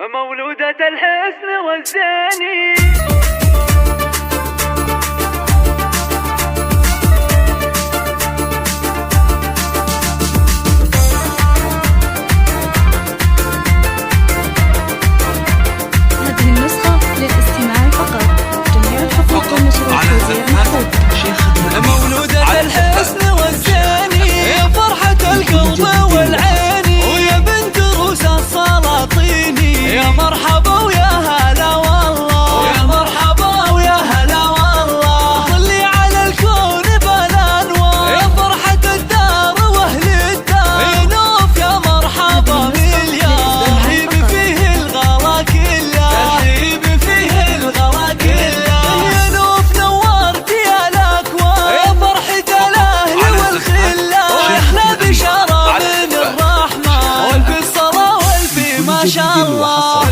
مولودة الحسن والزاني. هذه النسخة للاستماع فقط. جميع الحقوق والنشر والتوزيع محفوظ. مولودة الحسن والزاني، يا فرحة القلب والعين، ويا بنت روس السلاطين. يا مرحبا ويا هلا والله، يا مرحبا ويا هلا والله. طلي على الكون بالانوار، يا فرحة الدار واهل الدار. يا نوف يا مرحبا مليار، ترحيب فيه الغلا كله، ترحيب فيه الغلا كله. يا نوف نورت يا الاكوان، يا فرحة الاهل والخله. احلى بشاره من الرحمن، والف الصلاه والف ما شاء الله.